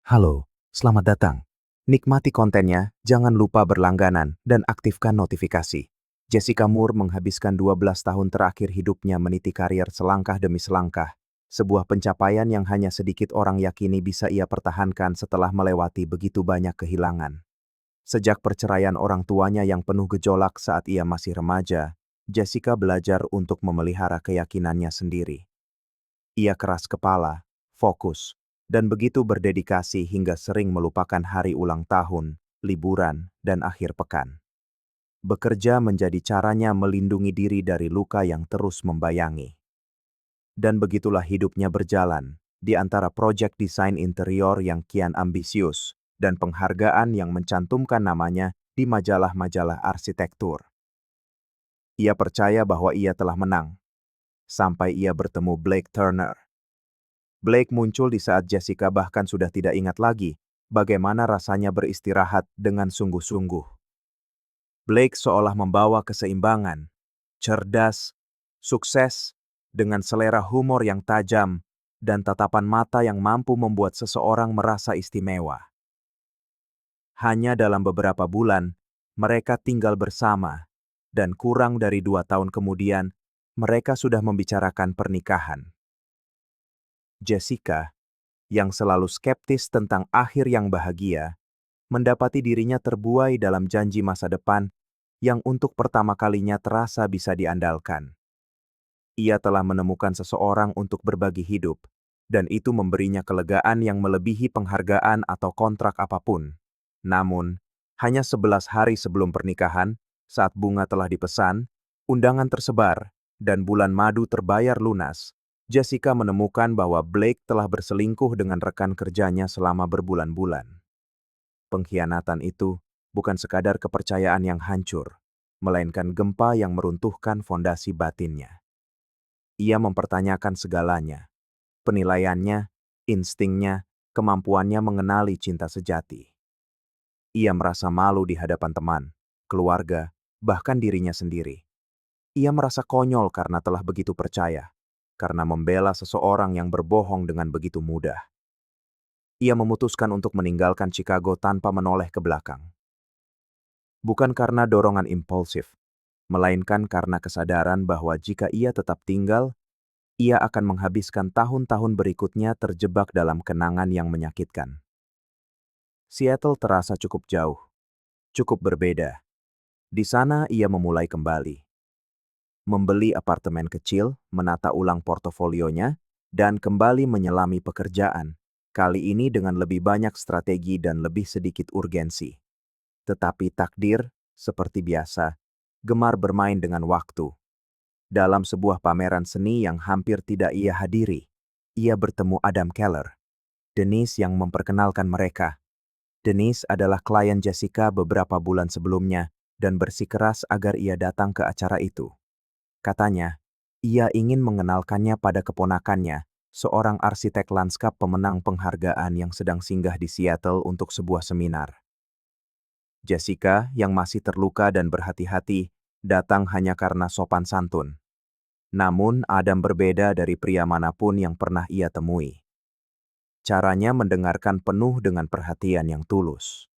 Halo, selamat datang. Nikmati kontennya, jangan lupa berlangganan, dan aktifkan notifikasi. Jessica Moore menghabiskan 12 tahun terakhir hidupnya meniti karir selangkah demi selangkah, sebuah pencapaian yang hanya sedikit orang yakini bisa ia pertahankan setelah melewati begitu banyak kehilangan. Sejak perceraian orang tuanya yang penuh gejolak saat ia masih remaja, Jessica belajar untuk memelihara keyakinannya sendiri. Ia keras kepala, fokus, dan begitu berdedikasi hingga sering melupakan hari ulang tahun, liburan, dan akhir pekan. Bekerja menjadi caranya melindungi diri dari luka yang terus membayangi. Dan begitulah hidupnya berjalan, di antara proyek desain interior yang kian ambisius, dan penghargaan yang mencantumkan namanya di majalah-majalah arsitektur. Ia percaya bahwa ia telah menang, sampai ia bertemu Blake Turner. Blake muncul di saat Jessica bahkan sudah tidak ingat lagi bagaimana rasanya beristirahat dengan sungguh-sungguh. Blake seolah membawa keseimbangan, cerdas, sukses, dengan selera humor yang tajam, dan tatapan mata yang mampu membuat seseorang merasa istimewa. Hanya dalam beberapa bulan, mereka tinggal bersama, dan kurang dari 2 tahun kemudian, mereka sudah membicarakan pernikahan. Jessica, yang selalu skeptis tentang akhir yang bahagia, mendapati dirinya terbuai dalam janji masa depan yang untuk pertama kalinya terasa bisa diandalkan. Ia telah menemukan seseorang untuk berbagi hidup, dan itu memberinya kelegaan yang melebihi penghargaan atau kontrak apapun. Namun, hanya 11 hari sebelum pernikahan, saat bunga telah dipesan, undangan tersebar, dan bulan madu terbayar lunas, Jessica menemukan bahwa Blake telah berselingkuh dengan rekan kerjanya selama berbulan-bulan. Pengkhianatan itu bukan sekadar kepercayaan yang hancur, melainkan gempa yang meruntuhkan fondasi batinnya. Ia mempertanyakan segalanya, penilaiannya, instingnya, kemampuannya mengenali cinta sejati. Ia merasa malu di hadapan teman, keluarga, bahkan dirinya sendiri. Ia merasa konyol karena telah begitu percaya, karena membela seseorang yang berbohong dengan begitu mudah. Ia memutuskan untuk meninggalkan Chicago tanpa menoleh ke belakang. Bukan karena dorongan impulsif, melainkan karena kesadaran bahwa jika ia tetap tinggal, ia akan menghabiskan tahun-tahun berikutnya terjebak dalam kenangan yang menyakitkan. Seattle terasa cukup jauh, cukup berbeda. Di sana ia memulai kembali. Membeli apartemen kecil, menata ulang portofolionya, dan kembali menyelami pekerjaan, kali ini dengan lebih banyak strategi dan lebih sedikit urgensi. Tetapi takdir, seperti biasa, gemar bermain dengan waktu. Dalam sebuah pameran seni yang hampir tidak ia hadiri, ia bertemu Adam Keller, Denise yang memperkenalkan mereka. Denise adalah klien Jessica beberapa bulan sebelumnya dan bersikeras agar ia datang ke acara itu. Katanya, ia ingin mengenalkannya pada keponakannya, seorang arsitek lanskap pemenang penghargaan yang sedang singgah di Seattle untuk sebuah seminar. Jessica, yang masih terluka dan berhati-hati, datang hanya karena sopan santun. Namun, Adam berbeda dari pria manapun yang pernah ia temui. Caranya mendengarkan penuh dengan perhatian yang tulus.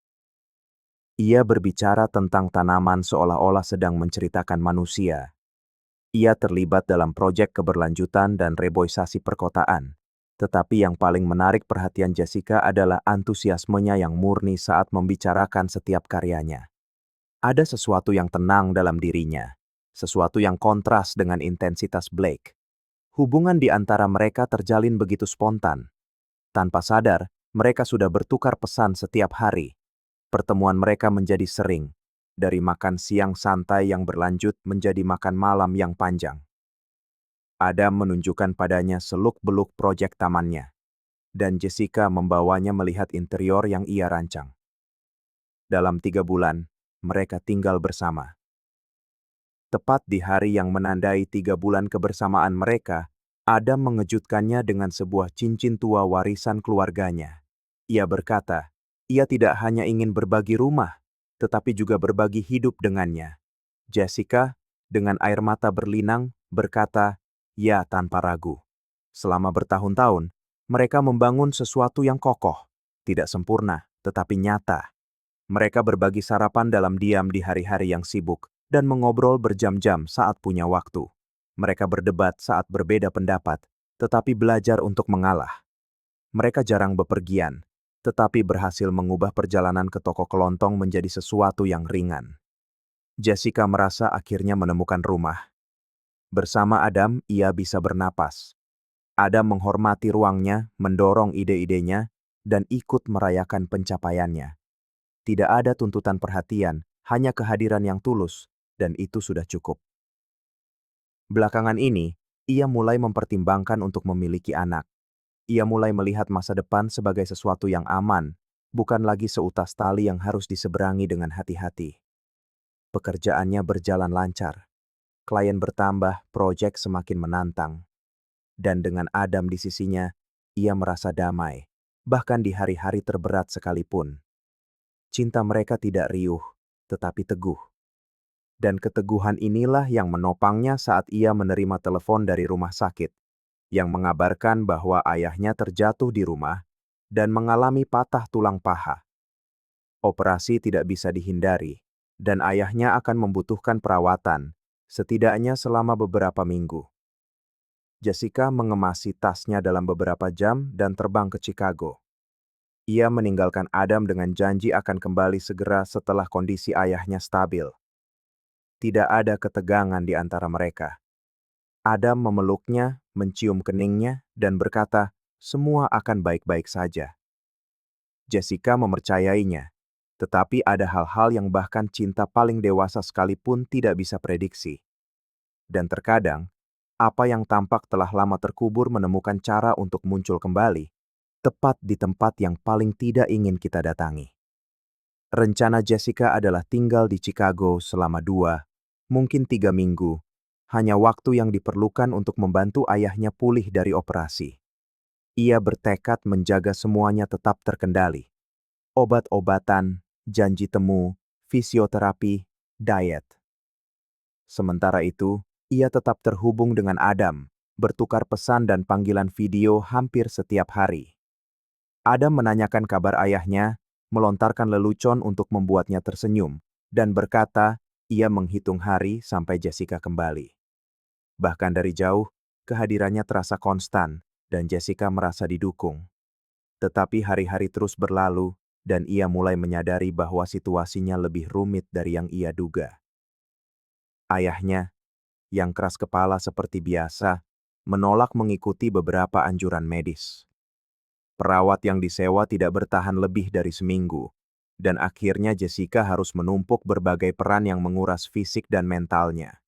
Ia berbicara tentang tanaman seolah-olah sedang menceritakan manusia. Ia terlibat dalam proyek keberlanjutan dan reboisasi perkotaan. Tetapi yang paling menarik perhatian Jessica adalah antusiasmenya yang murni saat membicarakan setiap karyanya. Ada sesuatu yang tenang dalam dirinya, sesuatu yang kontras dengan intensitas Blake. Hubungan di antara mereka terjalin begitu spontan. Tanpa sadar, mereka sudah bertukar pesan setiap hari. Pertemuan mereka menjadi sering, dari makan siang santai yang berlanjut menjadi makan malam yang panjang. Adam menunjukkan padanya seluk-beluk proyek tamannya, dan Jessica membawanya melihat interior yang ia rancang. Dalam 3 bulan, mereka tinggal bersama. Tepat di hari yang menandai 3 bulan kebersamaan mereka, Adam mengejutkannya dengan sebuah cincin tua warisan keluarganya. Ia berkata, ia tidak hanya ingin berbagi rumah, tetapi juga berbagi hidup dengannya. Jessica, dengan air mata berlinang, berkata, ya tanpa ragu. Selama bertahun-tahun, mereka membangun sesuatu yang kokoh. tidak sempurna, tetapi nyata. Mereka berbagi sarapan dalam diam di hari-hari yang sibuk dan mengobrol berjam-jam saat punya waktu. Mereka berdebat saat berbeda pendapat, tetapi belajar untuk mengalah. Mereka jarang bepergian, tetapi berhasil mengubah perjalanan ke toko kelontong menjadi sesuatu yang ringan. Jessica merasa akhirnya menemukan rumah. Bersama Adam, ia bisa bernapas. Adam menghormati ruangnya, mendorong ide-idenya, dan ikut merayakan pencapaiannya. Tidak ada tuntutan perhatian, hanya kehadiran yang tulus, dan itu sudah cukup. Belakangan ini, ia mulai mempertimbangkan untuk memiliki anak. Ia mulai melihat masa depan sebagai sesuatu yang aman, bukan lagi seutas tali yang harus diseberangi dengan hati-hati. Pekerjaannya berjalan lancar. Klien bertambah, proyek semakin menantang. Dan dengan Adam di sisinya, ia merasa damai, bahkan di hari-hari terberat sekalipun. Cinta mereka tidak riuh, tetapi teguh. Dan keteguhan inilah yang menopangnya saat ia menerima telepon dari rumah sakit, yang mengabarkan bahwa ayahnya terjatuh di rumah dan mengalami patah tulang paha. Operasi tidak bisa dihindari, dan ayahnya akan membutuhkan perawatan, setidaknya selama beberapa minggu. Jessica mengemasi tasnya dalam beberapa jam dan terbang ke Chicago. Ia meninggalkan Adam dengan janji akan kembali segera setelah kondisi ayahnya stabil. Tidak ada ketegangan di antara mereka. Adam memeluknya, mencium keningnya, dan berkata, "Semua akan baik-baik saja." Jessica mempercayainya, tetapi ada hal-hal yang bahkan cinta paling dewasa sekalipun tidak bisa prediksi. Dan terkadang, apa yang tampak telah lama terkubur menemukan cara untuk muncul kembali, tepat di tempat yang paling tidak ingin kita datangi. Rencana Jessica adalah tinggal di Chicago selama 2, mungkin 3 minggu, hanya waktu yang diperlukan untuk membantu ayahnya pulih dari operasi. Ia bertekad menjaga semuanya tetap terkendali. Obat-obatan, janji temu, fisioterapi, diet. Sementara itu, ia tetap terhubung dengan Adam, bertukar pesan dan panggilan video hampir setiap hari. Adam menanyakan kabar ayahnya, melontarkan lelucon untuk membuatnya tersenyum, dan berkata ia menghitung hari sampai Jessica kembali. Bahkan dari jauh, kehadirannya terasa konstan, dan Jessica merasa didukung. Tetapi hari-hari terus berlalu, dan ia mulai menyadari bahwa situasinya lebih rumit dari yang ia duga. Ayahnya, yang keras kepala seperti biasa, menolak mengikuti beberapa anjuran medis. Perawat yang disewa tidak bertahan lebih dari seminggu, dan akhirnya Jessica harus menumpuk berbagai peran yang menguras fisik dan mentalnya.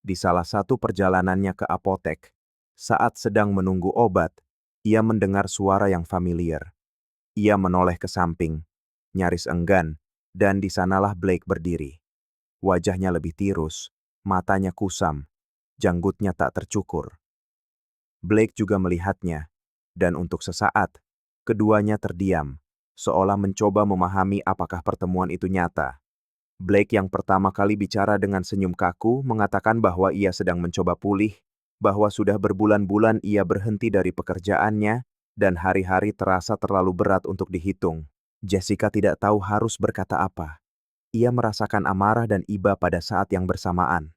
Di salah satu perjalanannya ke apotek, saat sedang menunggu obat, ia mendengar suara yang familiar. Ia menoleh ke samping, nyaris enggan, dan di sanalah Blake berdiri. Wajahnya lebih tirus, matanya kusam, janggutnya tak tercukur. Blake juga melihatnya, dan untuk sesaat, keduanya terdiam, seolah mencoba memahami apakah pertemuan itu nyata. Blake yang pertama kali bicara dengan senyum kaku mengatakan bahwa ia sedang mencoba pulih, bahwa sudah berbulan-bulan ia berhenti dari pekerjaannya, dan hari-hari terasa terlalu berat untuk dihitung. Jessica tidak tahu harus berkata apa. Ia merasakan amarah dan iba pada saat yang bersamaan.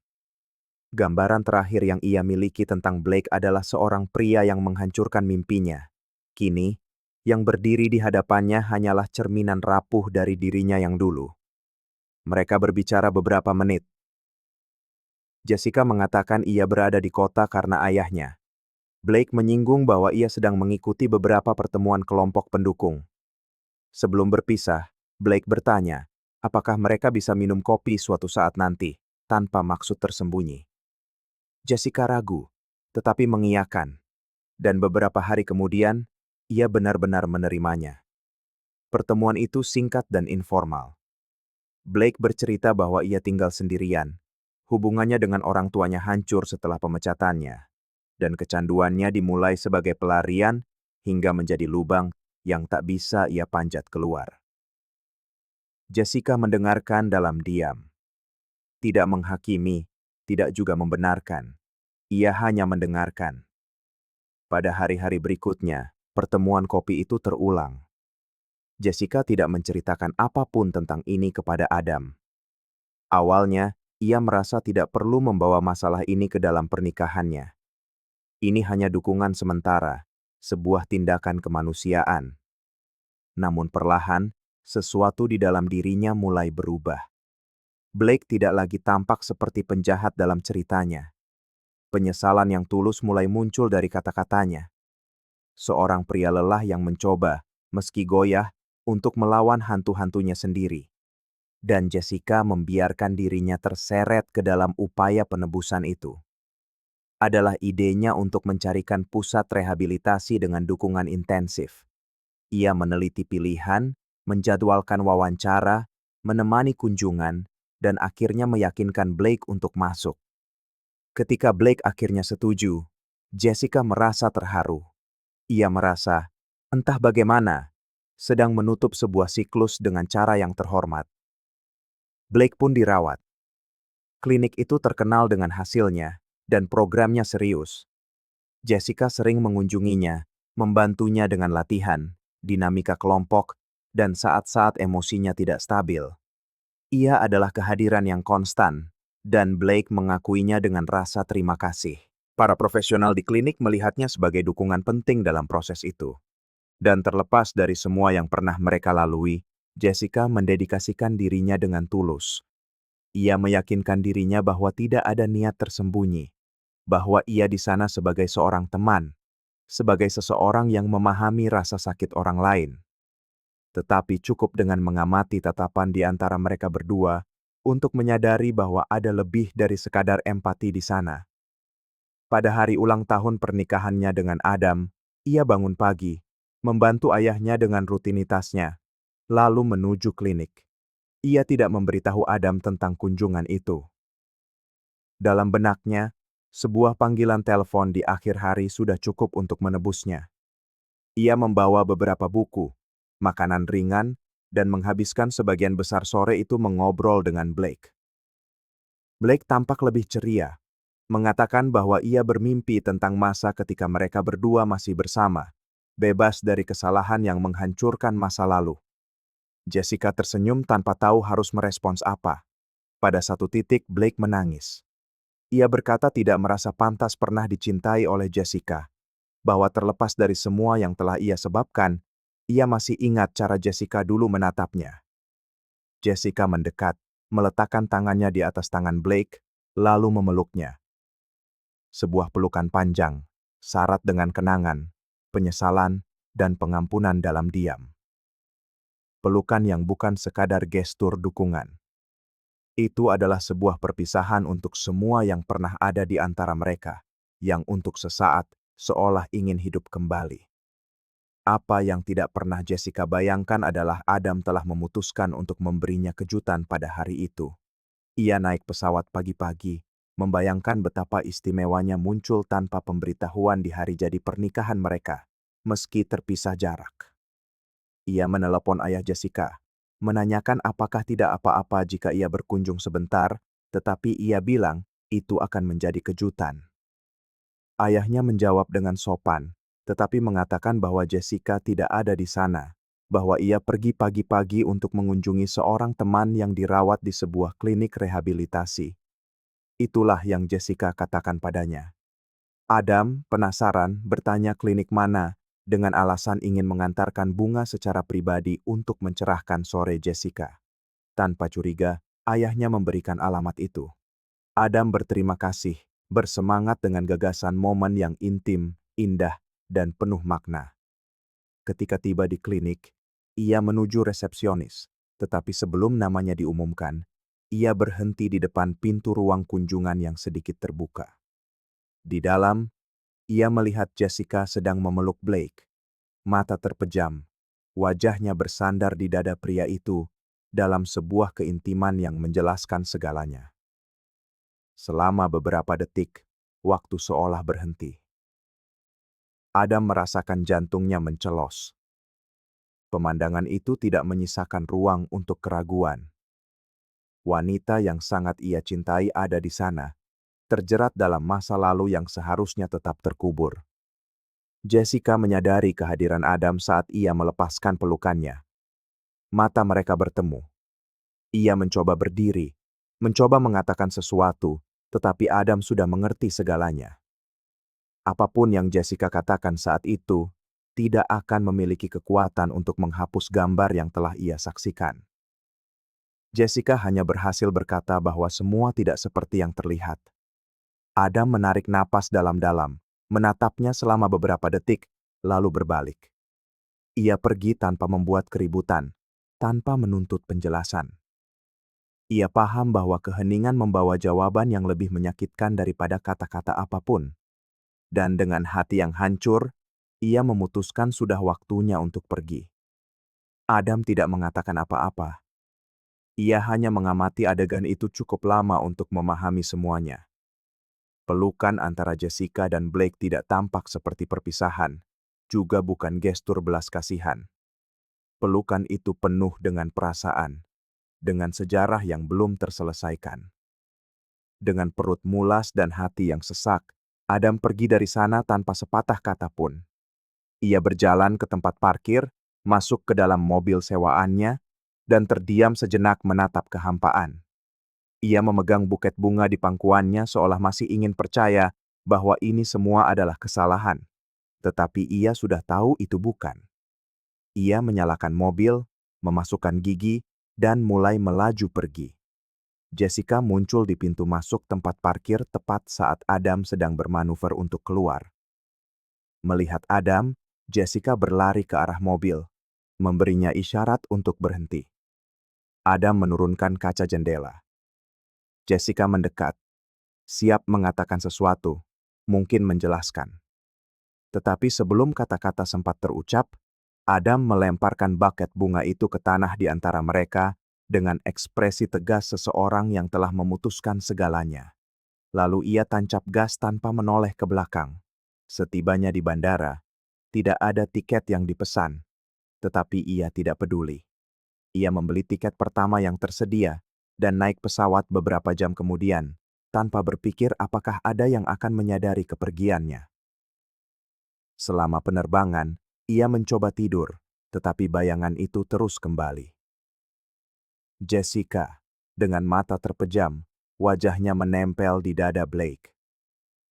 Gambaran terakhir yang ia miliki tentang Blake adalah seorang pria yang menghancurkan mimpinya. Kini, yang berdiri di hadapannya hanyalah cerminan rapuh dari dirinya yang dulu. Mereka berbicara beberapa menit. Jessica mengatakan ia berada di kota karena ayahnya. Blake menyinggung bahwa ia sedang mengikuti beberapa pertemuan kelompok pendukung. Sebelum berpisah, Blake bertanya, apakah mereka bisa minum kopi suatu saat nanti, tanpa maksud tersembunyi. Jessica ragu, tetapi mengiyakan. Dan beberapa hari kemudian, ia benar-benar menerimanya. Pertemuan itu singkat dan informal. Blake bercerita bahwa ia tinggal sendirian. Hubungannya dengan orang tuanya hancur setelah pemecatannya. Dan kecanduannya dimulai sebagai pelarian hingga menjadi lubang yang tak bisa ia panjat keluar. Jessica mendengarkan dalam diam. Tidak menghakimi, tidak juga membenarkan. Ia hanya mendengarkan. Pada hari-hari berikutnya, Pertemuan kopi itu terulang. Jessica tidak menceritakan apapun tentang ini kepada Adam. Awalnya, ia merasa tidak perlu membawa masalah ini ke dalam pernikahannya. Ini hanya dukungan sementara, sebuah tindakan kemanusiaan. Namun perlahan, sesuatu di dalam dirinya mulai berubah. Blake tidak lagi tampak seperti penjahat dalam ceritanya. Penyesalan yang tulus mulai muncul dari kata-katanya. Seorang pria lelah yang mencoba, meski goyah, untuk melawan hantu-hantunya sendiri. Dan Jessica membiarkan dirinya terseret ke dalam upaya penebusan itu. Adalah idenya untuk mencarikan pusat rehabilitasi dengan dukungan intensif. Ia meneliti pilihan, menjadwalkan wawancara, menemani kunjungan, dan akhirnya meyakinkan Blake untuk masuk. Ketika Blake akhirnya setuju, Jessica merasa terharu. Ia merasa, entah bagaimana, sedang menutup sebuah siklus dengan cara yang terhormat. Blake pun dirawat. Klinik itu terkenal dengan hasilnya, dan programnya serius. Jessica sering mengunjunginya, membantunya dengan latihan, dinamika kelompok, dan saat-saat emosinya tidak stabil. Ia adalah kehadiran yang konstan, dan Blake mengakuinya dengan rasa terima kasih. Para profesional di klinik melihatnya sebagai dukungan penting dalam proses itu. Dan terlepas dari semua yang pernah mereka lalui, Jessica mendedikasikan dirinya dengan tulus. Ia meyakinkan dirinya bahwa tidak ada niat tersembunyi, bahwa ia di sana sebagai seorang teman, sebagai seseorang yang memahami rasa sakit orang lain. Tetapi cukup dengan mengamati tatapan di antara mereka berdua untuk menyadari bahwa ada lebih dari sekadar empati di sana. Pada hari ulang tahun pernikahannya dengan Adam, ia bangun pagi, membantu ayahnya dengan rutinitasnya, lalu menuju klinik. Ia tidak memberitahu Adam tentang kunjungan itu. Dalam benaknya, sebuah panggilan telepon di akhir hari sudah cukup untuk menebusnya. Ia membawa beberapa buku, makanan ringan, dan menghabiskan sebagian besar sore itu mengobrol dengan Blake. Blake tampak lebih ceria, mengatakan bahwa ia bermimpi tentang masa ketika mereka berdua masih bersama, bebas dari kesalahan yang menghancurkan masa lalu. Jessica tersenyum tanpa tahu harus merespons apa. Pada satu titik, Blake menangis. Ia berkata tidak merasa pantas pernah dicintai oleh Jessica, bahwa terlepas dari semua yang telah ia sebabkan, ia masih ingat cara Jessica dulu menatapnya. Jessica mendekat, meletakkan tangannya di atas tangan Blake, lalu memeluknya. Sebuah pelukan panjang, syarat dengan kenangan, penyesalan, dan pengampunan dalam diam. Pelukan yang bukan sekadar gestur dukungan. Itu adalah sebuah perpisahan untuk semua yang pernah ada di antara mereka, yang untuk sesaat seolah ingin hidup kembali. Apa yang tidak pernah Jessica bayangkan adalah Adam telah memutuskan untuk memberinya kejutan pada hari itu. Ia naik pesawat pagi-pagi, membayangkan betapa istimewanya muncul tanpa pemberitahuan di hari jadi pernikahan mereka, meski terpisah jarak. Ia menelepon ayah Jessica, menanyakan apakah tidak apa-apa jika ia berkunjung sebentar, tetapi ia bilang itu akan menjadi kejutan. Ayahnya menjawab dengan sopan, tetapi mengatakan bahwa Jessica tidak ada di sana, bahwa ia pergi pagi-pagi untuk mengunjungi seorang teman yang dirawat di sebuah klinik rehabilitasi. Itulah yang Jessica katakan padanya. Adam, penasaran, bertanya klinik mana, dengan alasan ingin mengantarkan bunga secara pribadi untuk mencerahkan sore Jessica. Tanpa curiga, ayahnya memberikan alamat itu. Adam berterima kasih, bersemangat dengan gagasan momen yang intim, indah, dan penuh makna. Ketika tiba di klinik, ia menuju resepsionis, tetapi sebelum namanya diumumkan, ia berhenti di depan pintu ruang kunjungan yang sedikit terbuka. Di dalam, ia melihat Jessica sedang memeluk Blake. Mata terpejam, wajahnya bersandar di dada pria itu dalam sebuah keintiman yang menjelaskan segalanya. Selama beberapa detik, waktu seolah berhenti. Adam merasakan jantungnya mencelos. Pemandangan itu tidak menyisakan ruang untuk keraguan. Wanita yang sangat ia cintai ada di sana, terjerat dalam masa lalu yang seharusnya tetap terkubur. Jessica menyadari kehadiran Adam saat ia melepaskan pelukannya. Mata mereka bertemu. Ia mencoba berdiri, mencoba mengatakan sesuatu, tetapi Adam sudah mengerti segalanya. Apapun yang Jessica katakan saat itu, tidak akan memiliki kekuatan untuk menghapus gambar yang telah ia saksikan. Jessica hanya berhasil berkata bahwa semua tidak seperti yang terlihat. Adam menarik napas dalam-dalam, menatapnya selama beberapa detik, lalu berbalik. Ia pergi tanpa membuat keributan, tanpa menuntut penjelasan. Ia paham bahwa keheningan membawa jawaban yang lebih menyakitkan daripada kata-kata apapun. Dan dengan hati yang hancur, ia memutuskan sudah waktunya untuk pergi. Adam tidak mengatakan apa-apa. Ia hanya mengamati adegan itu cukup lama untuk memahami semuanya. Pelukan antara Jessica dan Blake tidak tampak seperti perpisahan, juga bukan gestur belas kasihan. Pelukan itu penuh dengan perasaan, dengan sejarah yang belum terselesaikan. Dengan perut mulas dan hati yang sesak, Adam pergi dari sana tanpa sepatah kata pun. Ia berjalan ke tempat parkir, masuk ke dalam mobil sewaannya, dan terdiam sejenak menatap kehampaan. Ia memegang buket bunga di pangkuannya seolah masih ingin percaya bahwa ini semua adalah kesalahan. Tetapi ia sudah tahu itu bukan. Ia menyalakan mobil, memasukkan gigi, dan mulai melaju pergi. Jessica muncul di pintu masuk tempat parkir tepat saat Adam sedang bermanuver untuk keluar. Melihat Adam, Jessica berlari ke arah mobil, memberinya isyarat untuk berhenti. Adam menurunkan kaca jendela. Jessica mendekat, siap mengatakan sesuatu, mungkin menjelaskan. Tetapi sebelum kata-kata sempat terucap, Adam melemparkan buket bunga itu ke tanah di antara mereka dengan ekspresi tegas seseorang yang telah memutuskan segalanya. Lalu ia tancap gas tanpa menoleh ke belakang. Setibanya di bandara, tidak ada tiket yang dipesan, tetapi ia tidak peduli. Ia membeli tiket pertama yang tersedia dan naik pesawat beberapa jam kemudian, tanpa berpikir apakah ada yang akan menyadari kepergiannya. Selama penerbangan, ia mencoba tidur, tetapi bayangan itu terus kembali. Jessica, dengan mata terpejam, wajahnya menempel di dada Blake.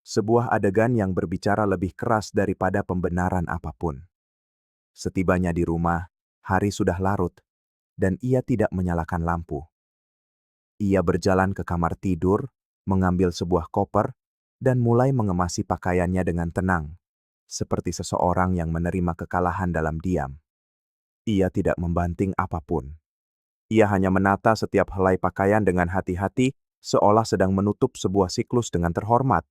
Sebuah adegan yang berbicara lebih keras daripada pembenaran apapun. Setibanya di rumah, hari sudah larut, dan ia tidak menyalakan lampu. Ia berjalan ke kamar tidur, mengambil sebuah koper, dan mulai mengemasi pakaiannya dengan tenang, seperti seseorang yang menerima kekalahan dalam diam. Ia tidak membanting apapun. Ia hanya menata setiap helai pakaian dengan hati-hati, seolah sedang menutup sebuah siklus dengan terhormat.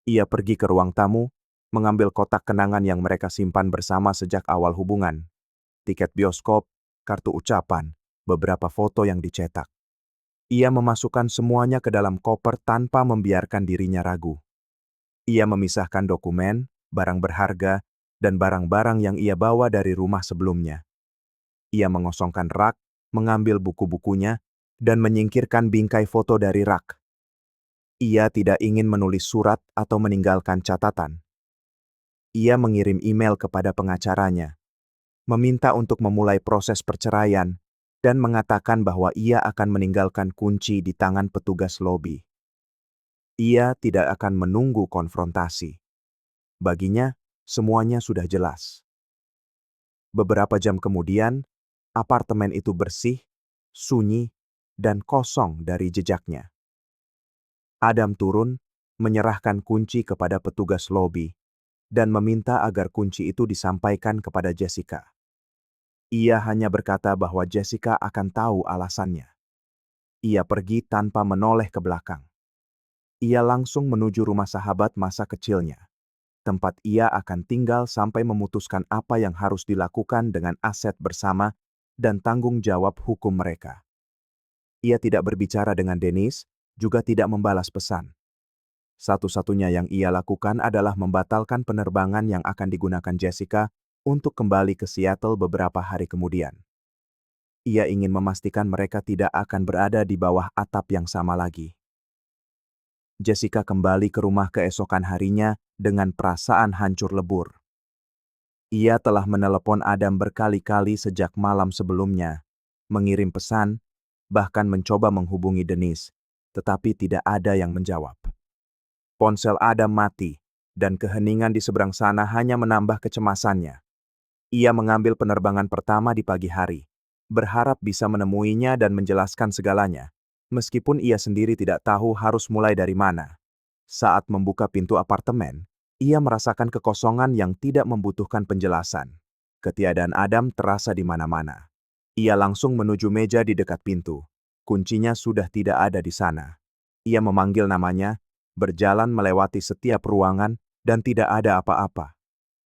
Ia pergi ke ruang tamu, mengambil kotak kenangan yang mereka simpan bersama sejak awal hubungan. Tiket bioskop, kartu ucapan, beberapa foto yang dicetak. Ia memasukkan semuanya ke dalam koper tanpa membiarkan dirinya ragu. Ia memisahkan dokumen, barang berharga, dan barang-barang yang ia bawa dari rumah sebelumnya. Ia mengosongkan rak, mengambil buku-bukunya, dan menyingkirkan bingkai foto dari rak. Ia tidak ingin menulis surat atau meninggalkan catatan. Ia mengirim email kepada pengacaranya, meminta untuk memulai proses perceraian, dan mengatakan bahwa ia akan meninggalkan kunci di tangan petugas lobi. Ia tidak akan menunggu konfrontasi. Baginya, semuanya sudah jelas. Beberapa jam kemudian, apartemen itu bersih, sunyi, dan kosong dari jejaknya. Adam turun, menyerahkan kunci kepada petugas lobi, dan meminta agar kunci itu disampaikan kepada Jessica. Ia hanya berkata bahwa Jessica akan tahu alasannya. Ia pergi tanpa menoleh ke belakang. Ia langsung menuju rumah sahabat masa kecilnya, tempat ia akan tinggal sampai memutuskan apa yang harus dilakukan dengan aset bersama dan tanggung jawab hukum mereka. Ia tidak berbicara dengan Dennis, juga tidak membalas pesan. Satu-satunya yang ia lakukan adalah membatalkan penerbangan yang akan digunakan Jessica untuk kembali ke Seattle beberapa hari kemudian. Ia ingin memastikan mereka tidak akan berada di bawah atap yang sama lagi. Jessica kembali ke rumah keesokan harinya dengan perasaan hancur lebur. Ia telah menelepon Adam berkali-kali sejak malam sebelumnya, mengirim pesan, bahkan mencoba menghubungi Denise, tetapi tidak ada yang menjawab. Ponsel Adam mati, dan keheningan di seberang sana hanya menambah kecemasannya. Ia mengambil penerbangan pertama di pagi hari, berharap bisa menemuinya dan menjelaskan segalanya, meskipun ia sendiri tidak tahu harus mulai dari mana. Saat membuka pintu apartemen, ia merasakan kekosongan yang tidak membutuhkan penjelasan. Ketiadaan Adam terasa di mana-mana. Ia langsung menuju meja di dekat pintu. Kuncinya sudah tidak ada di sana. Ia memanggil namanya, berjalan melewati setiap ruangan, dan tidak ada apa-apa.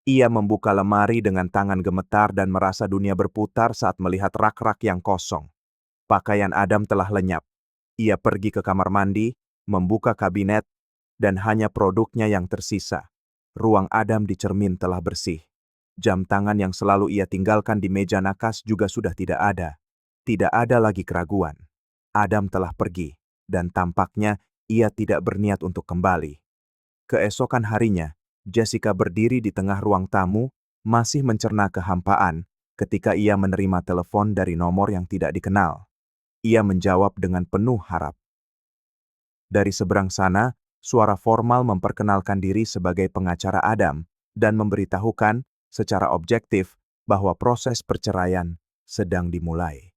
Ia membuka lemari dengan tangan gemetar dan merasa dunia berputar saat melihat rak-rak yang kosong. Pakaian Adam telah lenyap. Ia pergi ke kamar mandi, membuka kabinet, dan hanya produknya yang tersisa. Ruang Adam di cermin telah bersih. Jam tangan yang selalu ia tinggalkan di meja nakas juga sudah tidak ada. Tidak ada lagi keraguan. Adam telah pergi, dan tampaknya ia tidak berniat untuk kembali. Keesokan harinya, Jessica berdiri di tengah ruang tamu, masih mencerna kehampaan, ketika ia menerima telepon dari nomor yang tidak dikenal. Ia menjawab dengan penuh harap. Dari seberang sana, suara formal memperkenalkan diri sebagai pengacara Adam dan memberitahukan secara objektif bahwa proses perceraian sedang dimulai.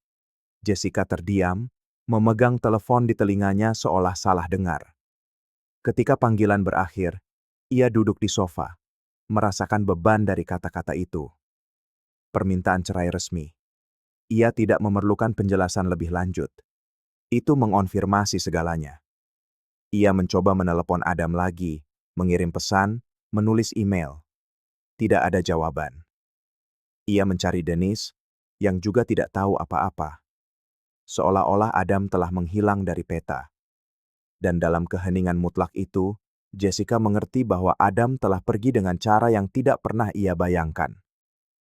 Jessica terdiam, memegang telepon di telinganya seolah salah dengar. Ketika panggilan berakhir, ia duduk di sofa, merasakan beban dari kata-kata itu. Permintaan cerai resmi. Ia tidak memerlukan penjelasan lebih lanjut. Itu mengonfirmasi segalanya. Ia mencoba menelepon Adam lagi, mengirim pesan, menulis email. Tidak ada jawaban. Ia mencari Denise, yang juga tidak tahu apa-apa. Seolah-olah Adam telah menghilang dari peta. Dan dalam keheningan mutlak itu, Jessica mengerti bahwa Adam telah pergi dengan cara yang tidak pernah ia bayangkan.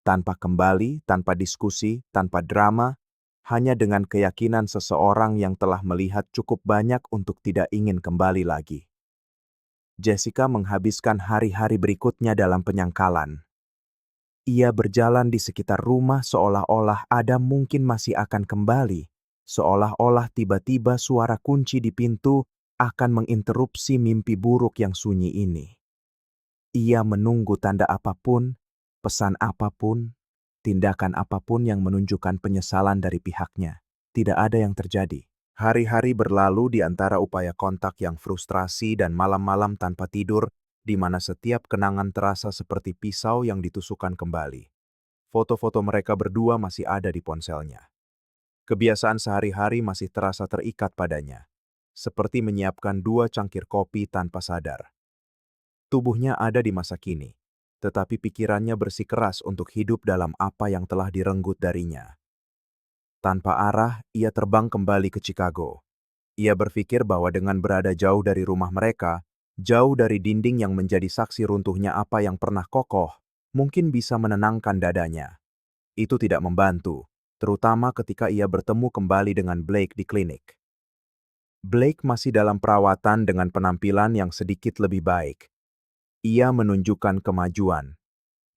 Tanpa kembali, tanpa diskusi, tanpa drama, hanya dengan keyakinan seseorang yang telah melihat cukup banyak untuk tidak ingin kembali lagi. Jessica menghabiskan hari-hari berikutnya dalam penyangkalan. Ia berjalan di sekitar rumah seolah-olah Adam mungkin masih akan kembali, seolah-olah tiba-tiba suara kunci di pintu akan menginterupsi mimpi buruk yang sunyi ini. Ia menunggu tanda apapun, pesan apapun, tindakan apapun yang menunjukkan penyesalan dari pihaknya. Tidak ada yang terjadi. Hari-hari berlalu di antara upaya kontak yang frustrasi dan malam-malam tanpa tidur, di mana setiap kenangan terasa seperti pisau yang ditusukkan kembali. Foto-foto mereka berdua masih ada di ponselnya. Kebiasaan sehari-hari masih terasa terikat padanya, seperti menyiapkan 2 cangkir kopi tanpa sadar. Tubuhnya ada di masa kini, tetapi pikirannya bersikeras untuk hidup dalam apa yang telah direnggut darinya. Tanpa arah, ia terbang kembali ke Chicago. Ia berpikir bahwa dengan berada jauh dari rumah mereka, jauh dari dinding yang menjadi saksi runtuhnya apa yang pernah kokoh, mungkin bisa menenangkan dadanya. Itu tidak membantu, terutama ketika ia bertemu kembali dengan Blake di klinik. Blake masih dalam perawatan dengan penampilan yang sedikit lebih baik. Ia menunjukkan kemajuan.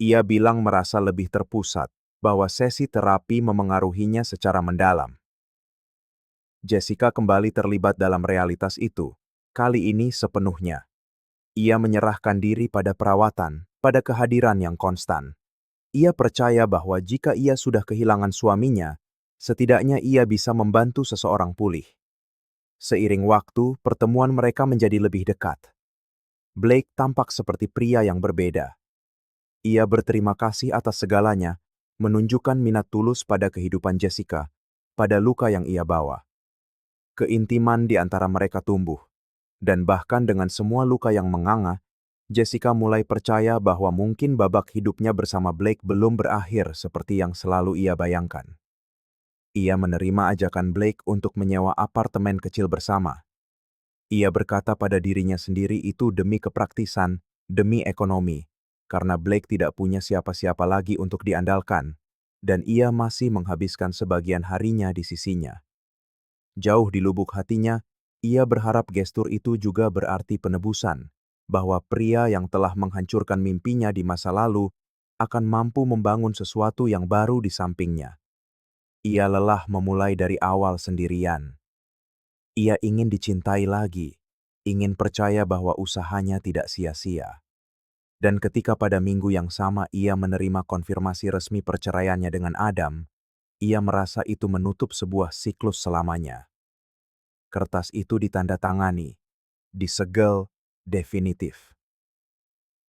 Ia bilang merasa lebih terpusat, bahwa sesi terapi memengaruhinya secara mendalam. Jessica kembali terlibat dalam realitas itu, kali ini sepenuhnya. Ia menyerahkan diri pada perawatan, pada kehadiran yang konstan. Ia percaya bahwa jika ia sudah kehilangan suaminya, setidaknya ia bisa membantu seseorang pulih. Seiring waktu, pertemuan mereka menjadi lebih dekat. Blake tampak seperti pria yang berbeda. Ia berterima kasih atas segalanya, menunjukkan minat tulus pada kehidupan Jessica, pada luka yang ia bawa. Keintiman di antara mereka tumbuh, dan bahkan dengan semua luka yang menganga, Jessica mulai percaya bahwa mungkin babak hidupnya bersama Blake belum berakhir seperti yang selalu ia bayangkan. Ia menerima ajakan Blake untuk menyewa apartemen kecil bersama. Ia berkata pada dirinya sendiri itu demi kepraktisan, demi ekonomi, karena Blake tidak punya siapa-siapa lagi untuk diandalkan, dan ia masih menghabiskan sebagian harinya di sisinya. Jauh di lubuk hatinya, ia berharap gestur itu juga berarti penebusan, bahwa pria yang telah menghancurkan mimpinya di masa lalu akan mampu membangun sesuatu yang baru di sampingnya. Ia lelah memulai dari awal sendirian. Ia ingin dicintai lagi, ingin percaya bahwa usahanya tidak sia-sia. Dan ketika pada minggu yang sama ia menerima konfirmasi resmi perceraiannya dengan Adam, ia merasa itu menutup sebuah siklus selamanya. Kertas itu ditandatangani, disegel, definitif.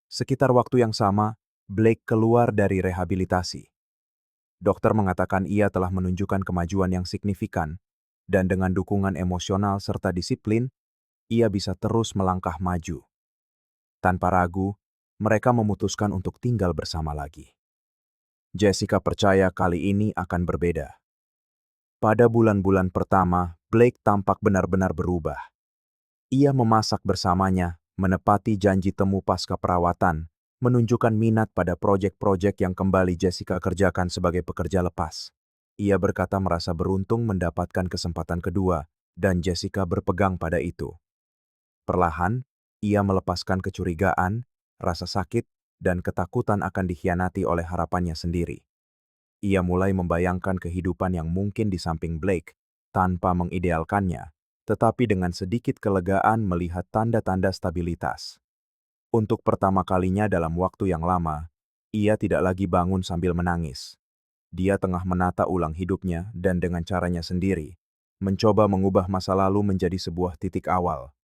Sekitar waktu yang sama, Blake keluar dari rehabilitasi. Dokter mengatakan ia telah menunjukkan kemajuan yang signifikan, dan dengan dukungan emosional serta disiplin, ia bisa terus melangkah maju. Tanpa ragu, mereka memutuskan untuk tinggal bersama lagi. Jessica percaya kali ini akan berbeda. Pada bulan-bulan pertama, Blake tampak benar-benar berubah. Ia memasak bersamanya, menepati janji temu pasca perawatan, menunjukkan minat pada proyek-proyek yang kembali Jessica kerjakan sebagai pekerja lepas. Ia berkata merasa beruntung mendapatkan kesempatan kedua, dan Jessica berpegang pada itu. Perlahan, ia melepaskan kecurigaan, rasa sakit, dan ketakutan akan dikhianati oleh harapannya sendiri. Ia mulai membayangkan kehidupan yang mungkin di samping Blake, tanpa mengidealkannya, tetapi dengan sedikit kelegaan melihat tanda-tanda stabilitas. Untuk pertama kalinya dalam waktu yang lama, ia tidak lagi bangun sambil menangis. Dia tengah menata ulang hidupnya dan dengan caranya sendiri, mencoba mengubah masa lalu menjadi sebuah titik awal.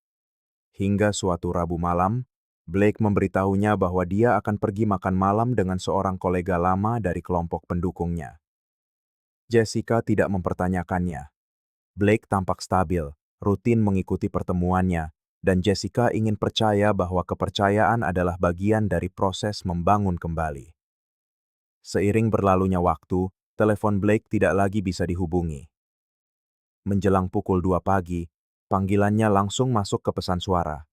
Hingga suatu Rabu malam, Blake memberitahunya bahwa dia akan pergi makan malam dengan seorang kolega lama dari kelompok pendukungnya. Jessica tidak mempertanyakannya. Blake tampak stabil, rutin mengikuti pertemuannya, dan Jessica ingin percaya bahwa kepercayaan adalah bagian dari proses membangun kembali. Seiring berlalunya waktu, telepon Blake tidak lagi bisa dihubungi. Menjelang pukul 2 pagi, panggilannya langsung masuk ke pesan suara.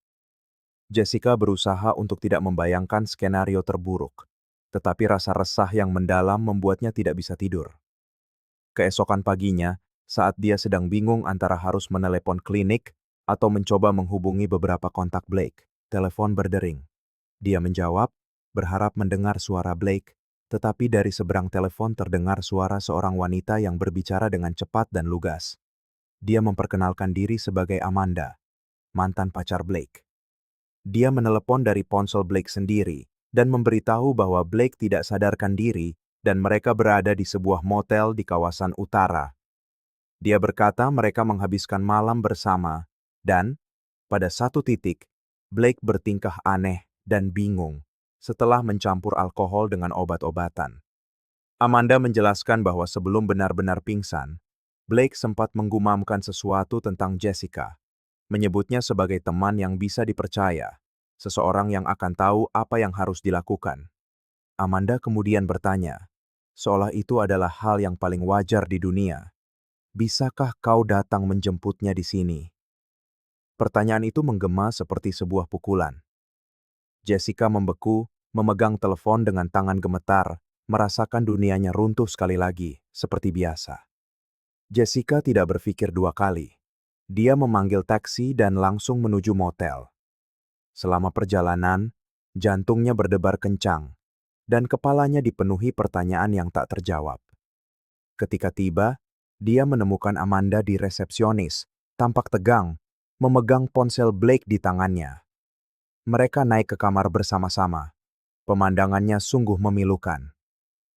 Jessica berusaha untuk tidak membayangkan skenario terburuk, tetapi rasa resah yang mendalam membuatnya tidak bisa tidur. Keesokan paginya, saat dia sedang bingung antara harus menelepon klinik atau mencoba menghubungi beberapa kontak Blake, telepon berdering. Dia menjawab, berharap mendengar suara Blake, tetapi dari seberang telepon terdengar suara seorang wanita yang berbicara dengan cepat dan lugas. Dia memperkenalkan diri sebagai Amanda, mantan pacar Blake. Dia menelepon dari ponsel Blake sendiri dan memberitahu bahwa Blake tidak sadarkan diri dan mereka berada di sebuah motel di kawasan utara. Dia berkata mereka menghabiskan malam bersama dan, pada satu titik, Blake bertingkah aneh dan bingung setelah mencampur alkohol dengan obat-obatan. Amanda menjelaskan bahwa sebelum benar-benar pingsan, Blake sempat menggumamkan sesuatu tentang Jessica, menyebutnya sebagai teman yang bisa dipercaya, seseorang yang akan tahu apa yang harus dilakukan. Amanda kemudian bertanya, seolah itu adalah hal yang paling wajar di dunia. Bisakah kau datang menjemputnya di sini? Pertanyaan itu menggema seperti sebuah pukulan. Jessica membeku, memegang telepon dengan tangan gemetar, merasakan dunianya runtuh sekali lagi, seperti biasa. Jessica tidak berpikir dua kali. Dia memanggil taksi dan langsung menuju motel. Selama perjalanan, jantungnya berdebar kencang, dan kepalanya dipenuhi pertanyaan yang tak terjawab. Ketika tiba, dia menemukan Amanda di resepsionis, tampak tegang, memegang ponsel Blake di tangannya. Mereka naik ke kamar bersama-sama. Pemandangannya sungguh memilukan.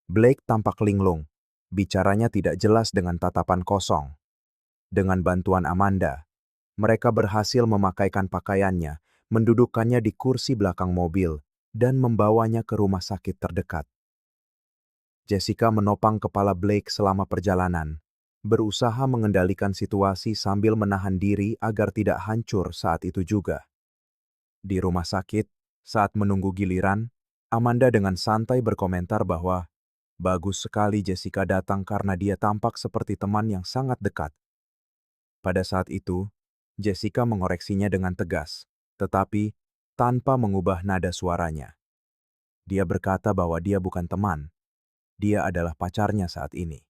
Blake tampak linglung, bicaranya tidak jelas dengan tatapan kosong. Dengan bantuan Amanda, mereka berhasil memakaikan pakaiannya, mendudukkannya di kursi belakang mobil, dan membawanya ke rumah sakit terdekat. Jessica menopang kepala Blake selama perjalanan, berusaha mengendalikan situasi sambil menahan diri agar tidak hancur saat itu juga. Di rumah sakit, saat menunggu giliran, Amanda dengan santai berkomentar bahwa bagus sekali Jessica datang karena dia tampak seperti teman yang sangat dekat. Pada saat itu, Jessica mengoreksinya dengan tegas, tetapi tanpa mengubah nada suaranya. Dia berkata bahwa dia bukan teman, dia adalah pacarnya saat ini.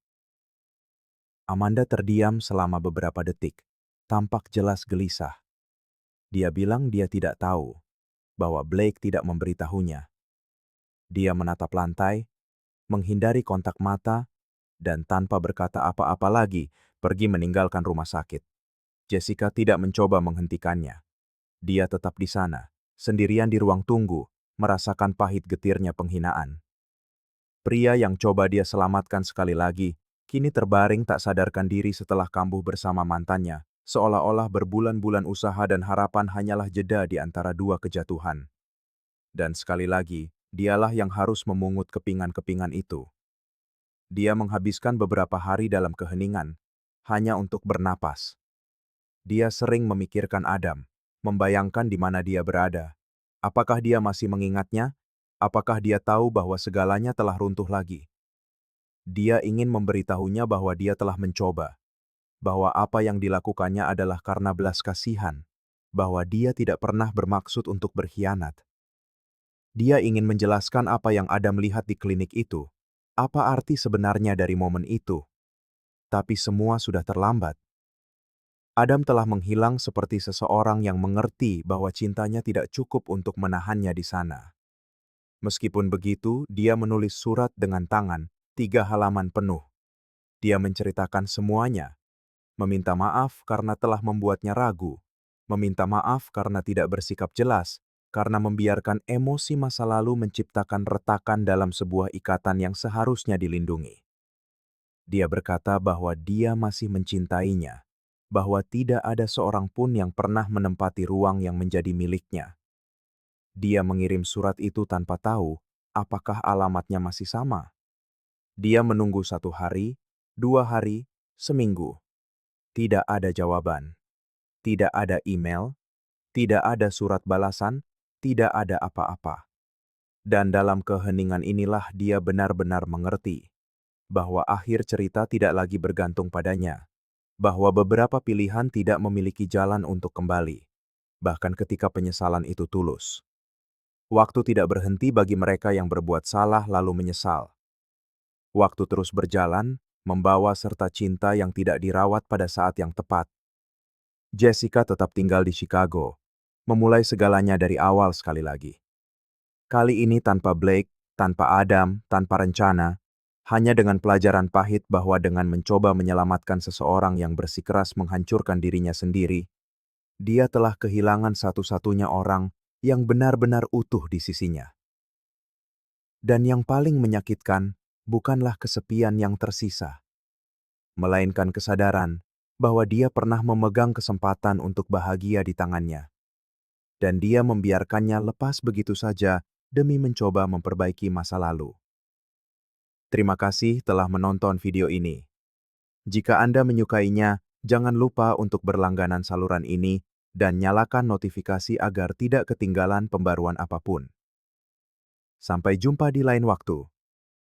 Amanda terdiam selama beberapa detik, tampak jelas gelisah. Dia bilang dia tidak tahu bahwa Blake tidak memberitahunya. Dia menatap lantai, menghindari kontak mata, dan tanpa berkata apa-apa lagi, pergi meninggalkan rumah sakit. Jessica tidak mencoba menghentikannya. Dia tetap di sana, sendirian di ruang tunggu, merasakan pahit getirnya penghinaan. Pria yang coba dia selamatkan sekali lagi, kini terbaring tak sadarkan diri setelah kambuh bersama mantannya, seolah-olah berbulan-bulan usaha dan harapan hanyalah jeda di antara dua kejatuhan. Dan sekali lagi, dialah yang harus memungut kepingan-kepingan itu. Dia menghabiskan beberapa hari dalam keheningan, hanya untuk bernapas. Dia sering memikirkan Adam, membayangkan di mana dia berada. Apakah dia masih mengingatnya? Apakah dia tahu bahwa segalanya telah runtuh lagi? Dia ingin memberitahunya bahwa dia telah mencoba, bahwa apa yang dilakukannya adalah karena belas kasihan, bahwa dia tidak pernah bermaksud untuk berkhianat. Dia ingin menjelaskan apa yang Adam lihat di klinik itu, apa arti sebenarnya dari momen itu. Tapi semua sudah terlambat. Adam telah menghilang seperti seseorang yang mengerti bahwa cintanya tidak cukup untuk menahannya di sana. Meskipun begitu, dia menulis surat dengan tangan, 3 halaman penuh. Dia menceritakan semuanya, meminta maaf karena telah membuatnya ragu, meminta maaf karena tidak bersikap jelas, karena membiarkan emosi masa lalu menciptakan retakan dalam sebuah ikatan yang seharusnya dilindungi. Dia berkata bahwa dia masih mencintainya, bahwa tidak ada seorang pun yang pernah menempati ruang yang menjadi miliknya. Dia mengirim surat itu tanpa tahu apakah alamatnya masih sama. Dia menunggu 1 hari, 2 hari, seminggu. Tidak ada jawaban. Tidak ada email, tidak ada surat balasan, tidak ada apa-apa. Dan dalam keheningan inilah dia benar-benar mengerti bahwa akhir cerita tidak lagi bergantung padanya, bahwa beberapa pilihan tidak memiliki jalan untuk kembali, bahkan ketika penyesalan itu tulus. Waktu tidak berhenti bagi mereka yang berbuat salah lalu menyesal. Waktu terus berjalan, membawa serta cinta yang tidak dirawat pada saat yang tepat. Jessica tetap tinggal di Chicago, memulai segalanya dari awal sekali lagi. Kali ini tanpa Blake, tanpa Adam, tanpa rencana, hanya dengan pelajaran pahit bahwa dengan mencoba menyelamatkan seseorang yang bersikeras menghancurkan dirinya sendiri, dia telah kehilangan satu-satunya orang yang benar-benar utuh di sisinya. Dan yang paling menyakitkan bukanlah kesepian yang tersisa, melainkan kesadaran bahwa dia pernah memegang kesempatan untuk bahagia di tangannya. Dan dia membiarkannya lepas begitu saja demi mencoba memperbaiki masa lalu. Terima kasih telah menonton video ini. Jika Anda menyukainya, jangan lupa untuk berlangganan saluran ini dan nyalakan notifikasi agar tidak ketinggalan pembaruan apapun. Sampai jumpa di lain waktu.